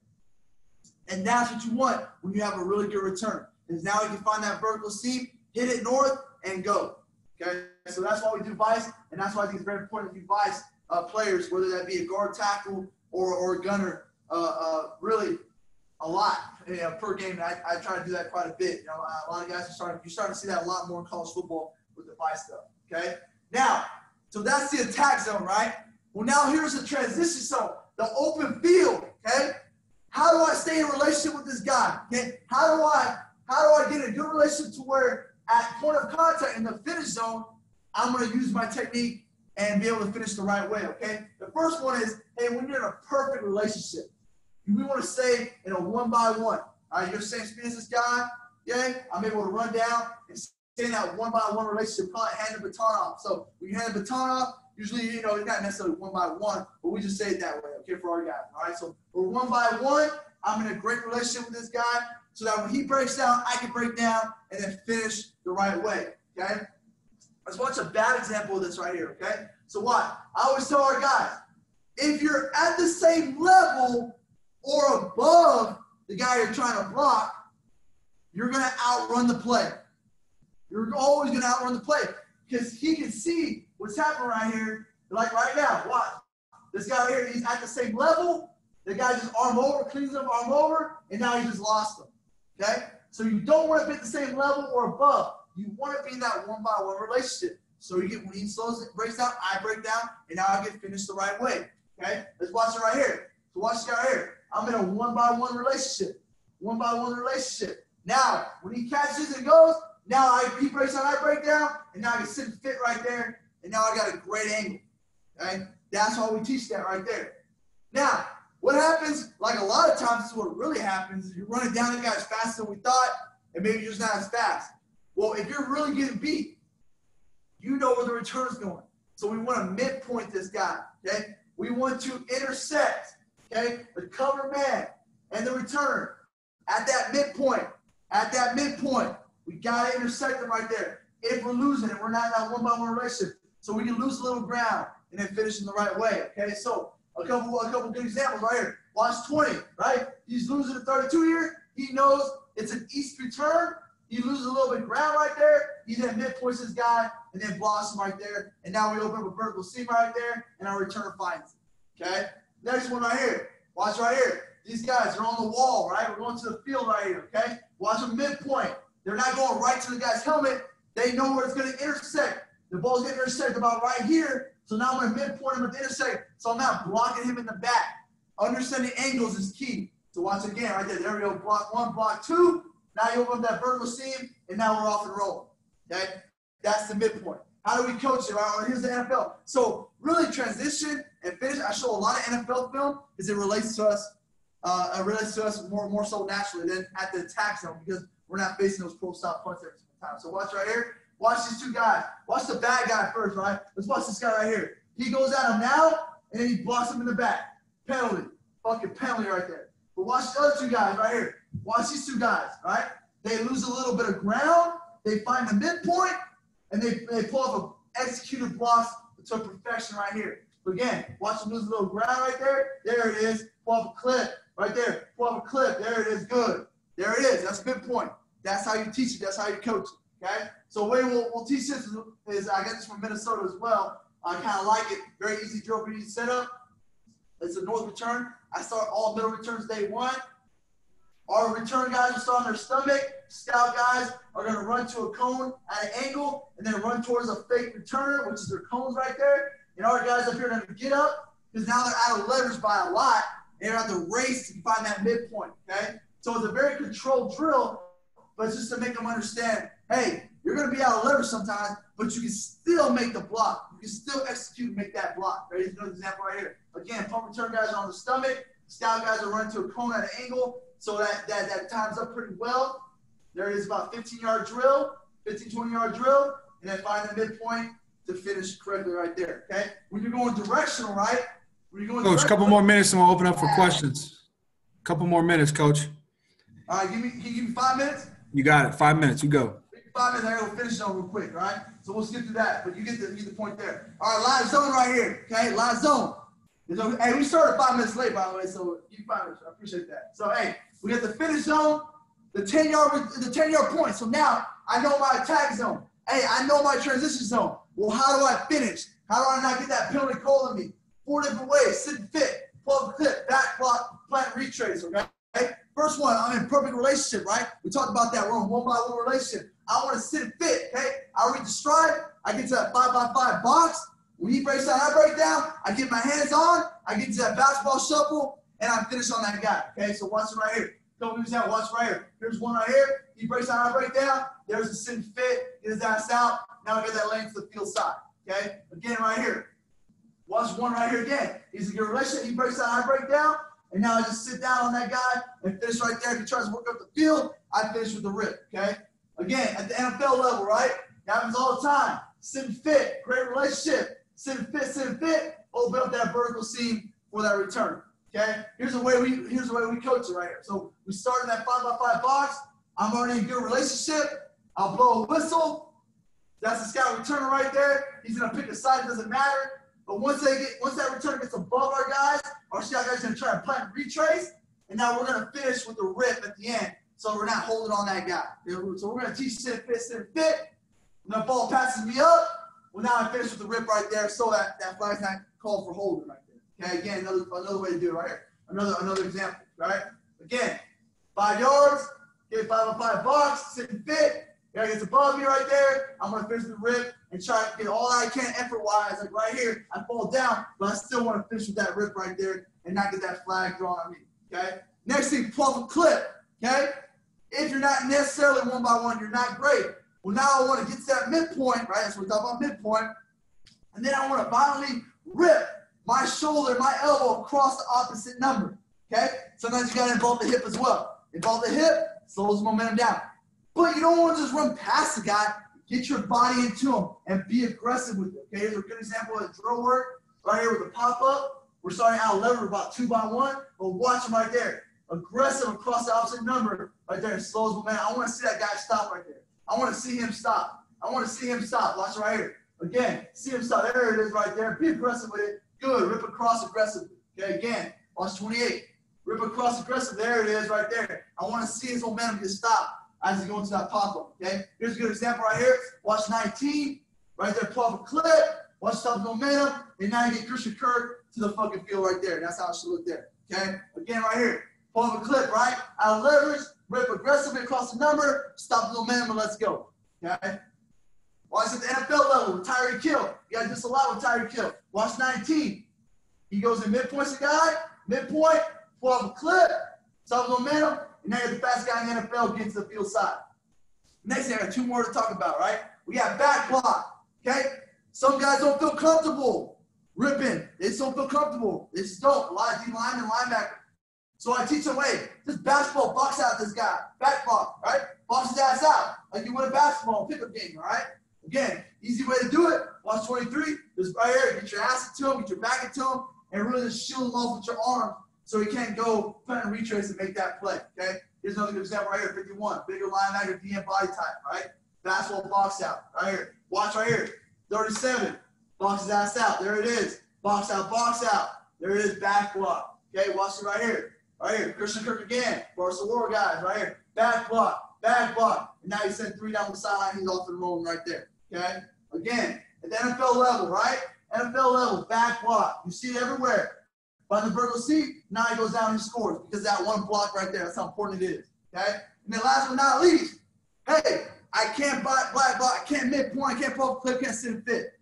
And that's what you want when you have a really good return. Is now you can find that vertical seam, hit it north, and go. Okay? So that's why we do vice, and that's why I think it's very important that you vice players, whether that be a guard, tackle, or a gunner, really a lot per game. And I try to do that quite a bit. You know, a lot of guys you're starting to see that a lot more in college football with the vice stuff. Okay? Now, so that's the attack zone, right? Well, now here's the transition zone, the open field. Okay? How do I stay in relationship with this guy? Okay? How do I get a good relationship to where at point of contact in the finish zone, I'm going to use my technique and be able to finish the right way, okay? The first one is, hey, when you're in a perfect relationship, we want to stay in a one-by-one. All right, you're the same speed as this guy, okay? I'm able to run down and stay in that one-by-one relationship, call it hand the baton off. So when you hand the baton off, usually, you know, it's not necessarily one-by-one, but we just say it that way, okay, for our guys, all right? So we're one-by-one. I'm in a great relationship with this guy so that when he breaks down, I can break down and then finish the right way, okay? Let's watch a bad example of this right here, okay? So what? I always tell our guys, if you're at the same level or above the guy you're trying to block, you're going to outrun the play. You're always going to outrun the play because he can see what's happening right here. Like right now, watch. This guy right here, he's at the same level. The guy just arm over, cleans up, arm over, and now he just lost him, okay? So you don't want to be at the same level or above. You want to be in that one-by-one relationship. So you get when he breaks down, I break down, and now I get finished the right way. Okay? Let's watch it right here. So watch this guy right here. I'm in a one-by-one relationship. One-by-one relationship. Now, when he catches and goes, now he breaks down, I break down, and now I can sit and fit right there, and now I got a great angle. Okay? That's why we teach that right there. Now, what happens, like a lot of times, this is what really happens, is you're running down the guy as fast as we thought, and maybe you're just not as fast. Well, if you're really getting beat, you know where the return's going. So we want to midpoint this guy, okay? We want to intersect, okay, the cover man and the return at that midpoint. At that midpoint, we got to intersect them right there. If we're losing it, we're not in that one-by-one relationship. So we can lose a little ground and then finish in the right way, okay? So a couple good examples right here. Watch 20, right? He's losing at 32 here. He knows it's an east return. He loses a little bit of ground right there. He then midpoints this guy and then blocks him right there. And now we open up a vertical seam right there, and our returner finds it. Okay? Next one right here. Watch right here. These guys are on the wall, right? We're going to the field right here, okay? Watch them midpoint. They're not going right to the guy's helmet. They know where it's going to intersect. The ball's going to intersect about right here. So now I'm going to midpoint him at the intersect. So I'm not blocking him in the back. Understanding angles is key. So watch again right there. There we go. Block one, block two. Now you open up that vertical seam, and now we're off and rolling, okay? That's the midpoint. How do we coach it? Right? Here's the NFL. So really transition and finish, I show a lot of NFL film because it relates to us more so naturally than at the attack zone because we're not facing those pro-style punts every single time. So watch right here. Watch these two guys. Watch the bad guy first, right? Let's watch this guy right here. He goes at him now, and then he blocks him in the back. Penalty. Fucking penalty right there. But watch the other two guys right here. Watch these two guys, right? They lose a little bit of ground. They find the midpoint, and they pull off an executed block to perfection right here. But again, watch them lose a little ground right there. There it is. Pull off a clip right there. Pull off a clip. There it is. Good. There it is. That's midpoint. That's how you teach it. That's how you coach it. Okay? So the way we'll teach this is I got this from Minnesota as well. I kind of like it. Very easy drill, very easy setup. It's a north return. I start all middle returns day one. Our return guys will start on their stomach. Scout guys are going to run to a cone at an angle and then run towards a fake returner, which is their cones right there. And our guys up here are going to get up because now they're out of leverage by a lot. And they're going to have to race to find that midpoint, okay? So it's a very controlled drill, but it's just to make them understand, hey, you're going to be out of leverage sometimes, but you can still make the block. You can still execute and make that block. Right? Here's another example right here. Again, pump return guys are on the stomach. Scout guys are running to a cone at an angle, so that times up pretty well. There is about 15-yard drill, 15, 20-yard drill, and then find the midpoint to finish correctly right there, okay? When you're going directional, right? When you're going Coach, a couple more minutes and we'll open up for questions. Couple more minutes, Coach. All right, can you give me 5 minutes? You got it. 5 minutes. You go. 5 minutes. I will finish on real quick, all right? So we'll skip through that, but you get the point there. All right, live zone right here, okay? Live zone. Hey, we started 5 minutes late, by the way, so give me 5 minutes. I appreciate that. So, hey, we got the finish zone, the 10-yard point. So now I know my attack zone. Hey, I know my transition zone. Well, how do I finish? How do I not get that penalty call on me? 4 different ways: sit and fit, pull up clip, back block, plant, retrace, okay? First one, I'm in perfect relationship, right? We talked about that. We're in one-by-one relationship. I want to sit and fit, okay? I read the stride. I get to that 5x5 box. When he breaks down, I break down. I get my hands on. I get to that basketball shuffle, and I finish on that guy, okay? So watch it right here. Don't lose that. Watch right here. Here's one right here. He breaks down, I break down. There's the sit and fit. Get his ass out. Now I get that lane to the field side, okay? Again, right here. Watch one right here again. He's a good relationship. He breaks down, I break down. And now I just sit down on that guy and finish right there. If he tries to work up the field, I finish with the rip, okay? Again, at the NFL level, right? That happens all the time. Sit and fit. Great relationship. Sit and fit. Open up that vertical seam for that return, okay? Here's the way we coach it right here. So we start in that 5x5 box. I'm already in a good relationship. I'll blow a whistle. That's the scout returner right there. He's going to pick a side. It doesn't matter. But once that return gets above our guys, our scout guys are going to try to plant and retrace. And now we're going to finish with the rip at the end. So we're not holding on that guy. So we're going to teach sit and fit. When the ball passes me up, well, now I finish with the rip right there. So that flag's not called for holding right there. Okay, again, another way to do it right here. Another example, right? Again, 5 yards, get 5x5 box, sit and fit. Guy gets above me right there. I'm going to finish the rip and try to get all I can effort-wise. Like right here, I fall down, but I still want to finish with that rip right there and not get that flag drawn on me, okay? Next thing, pull up a clip, okay? If you're not necessarily one-by-one, you're not great. Well, now I want to get to that midpoint, right? That's what we're talking about, midpoint. And then I want to violently rip my shoulder, my elbow across the opposite number, okay? Sometimes you got to involve the hip as well. Involve the hip, slows the momentum down. But you don't want to just run past the guy. Get your body into him and be aggressive with it. Okay, here's a good example of drill work right here with the pop-up. We're starting out lever about 2x1, but watch him right there. Aggressive across the opposite number right there. Slows momentum. I want to see that guy stop right there. I want to see him stop. Watch right here. Again, see him stop. There it is right there. Be aggressive with it. Good. Rip across aggressively. Okay, again, watch 28. Rip across aggressive. There it is right there. I want to see his momentum get stopped as he goes to that pop-up, okay? Here's a good example right here. Watch 19, right there, pull up a clip, watch stop momentum, and now you get Christian Kirk to the fucking field right there. That's how it should look there, okay? Again, right here, pull up a clip, right? Out of leverage, rip aggressively across the number, stop the momentum, and let's go, okay? Watch at the NFL level with Tyreek Hill. You got this a lot with Tyreek Hill. Watch 19. He goes in midpoint to the guy, midpoint, pull up a clip, stop the momentum, and now you're the fastest guy in the NFL getting to the field side. Next thing, I got 2 more to talk about, right? We got back block, okay? Some guys don't feel comfortable ripping. They just don't feel comfortable. They just don't. A lot of D-linemen, linebacker. So I teach them, hey, just basketball, box out this guy. Back block, right? Box his ass out like you win a basketball pickup game, all right? Again, easy way to do it. Watch 23. Just right here. Get your ass into him, get your back into him, and really just shield him off with your arms, so he can't go plant and retrace and make that play, okay? Here's another good example right here, 51. Bigger linebacker, DM body type, right? Basketball box out, right here. Watch right here, 37. Box his ass out, there it is. Box out, there it is, back block. Okay, watch it right here. Right here, Christian Kirk again. Barca War guys, right here. Back block. And now he's sent 3 down the sideline, he's off and rolling right there, okay? Again, at the NFL level, right? NFL level, back block. You see it everywhere. By the vertical seat, now he goes down and scores because that one block right there. That's how important it is. Okay? And then last but not least, hey, I can't black block, I can't midpoint, I can't pull up clip, can't sit and fit.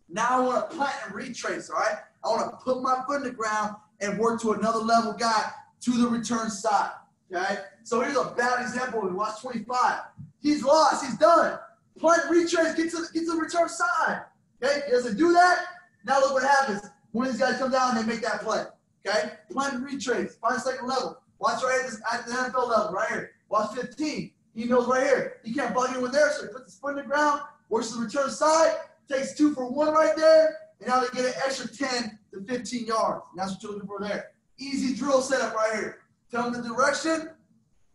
Now I want to plant and retrace, all right? I want to put my foot in the ground and work to another level guy to the return side. Okay? So here's a bad example. We watch 25. He's lost. He's done. Punt, retrace, get to the return side. Okay? He doesn't do that. Now look what happens. One of these guys come down and they make that play. Okay? Punt and retrace. 5 second level. Watch right at the NFL level, right here. Watch 15. He knows right here. He can't bug anyone there, so he puts his foot in the ground, works to the return side, takes 2 for 1 right there, and now they get an extra 10 to 15 yards. And that's what you're looking for there. Easy drill setup right here. Tell them the direction,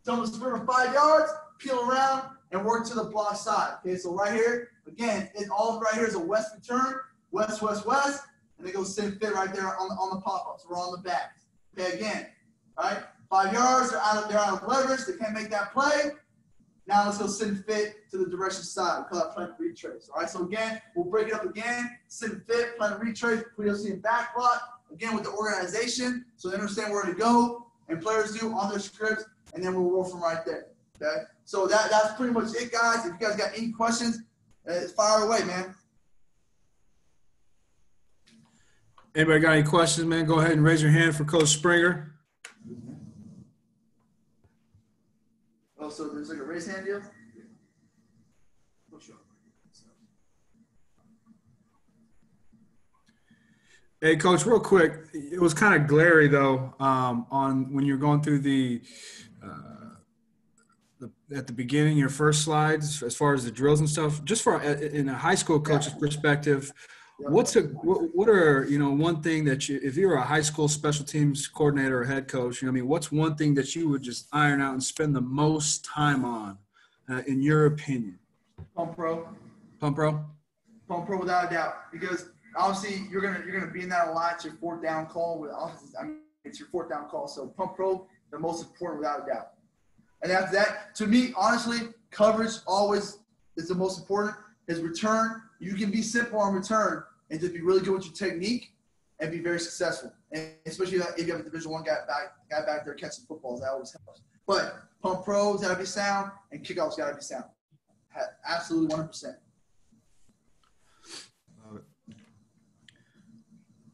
tell them to sprint for 5 yards, peel around, and work to the block side. Okay, so right here, again, all right here is a west return, west, west, west, and they go sit fit right there on the pop-ups. We're on the back. Okay, again, right? 5 yards, they're out of leverage, they can't make that play. Now let's go sit and fit to the direction side. We call that plant retrace. All right, so again, we'll break it up again. Sit and fit, plant retrace, PLC and back block. Again, with the organization, so they understand where to go, and players do on their scripts, and then we'll roll from right there. Okay, so that's pretty much it, guys. If you guys got any questions, fire away, man. Anybody got any questions, man? Go ahead and raise your hand for Coach Springer. Oh, so there's like a raise hand deal? Hey, Coach, real quick, it was kind of glary though on when you're going through at the beginning, your first slides, as far as the drills and stuff. Just for in a high school coach's perspective, what are one thing that if you're a high school special teams coordinator or head coach, what's one thing that you would just iron out and spend the most time on, in your opinion? Pump pro. Pump pro. Pump pro without a doubt, because obviously you're gonna be in that a lot. It's your 4th down call. It's your 4th down call. So pump pro, the most important without a doubt. And after that, to me, honestly, coverage always is the most important. His return, you can be simple on return and just be really good with your technique and be very successful. And especially if you have a Division I guy back there catching footballs, that always helps. But pump pros gotta be sound and kickoffs gotta be sound. Absolutely 100%. Love it.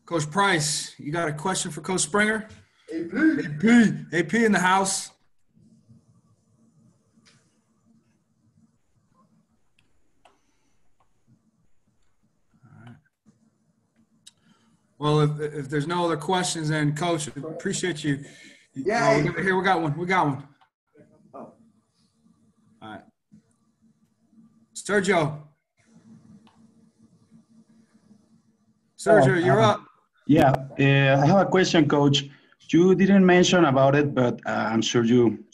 Coach Price, you got a question for Coach Springer? AP in the house. Well, if there's no other questions, then Coach, appreciate you. Yeah. Here, we got one. Oh. All right. Sergio, you're up. Yeah, I have a question, Coach. You didn't mention about it, but I'm sure you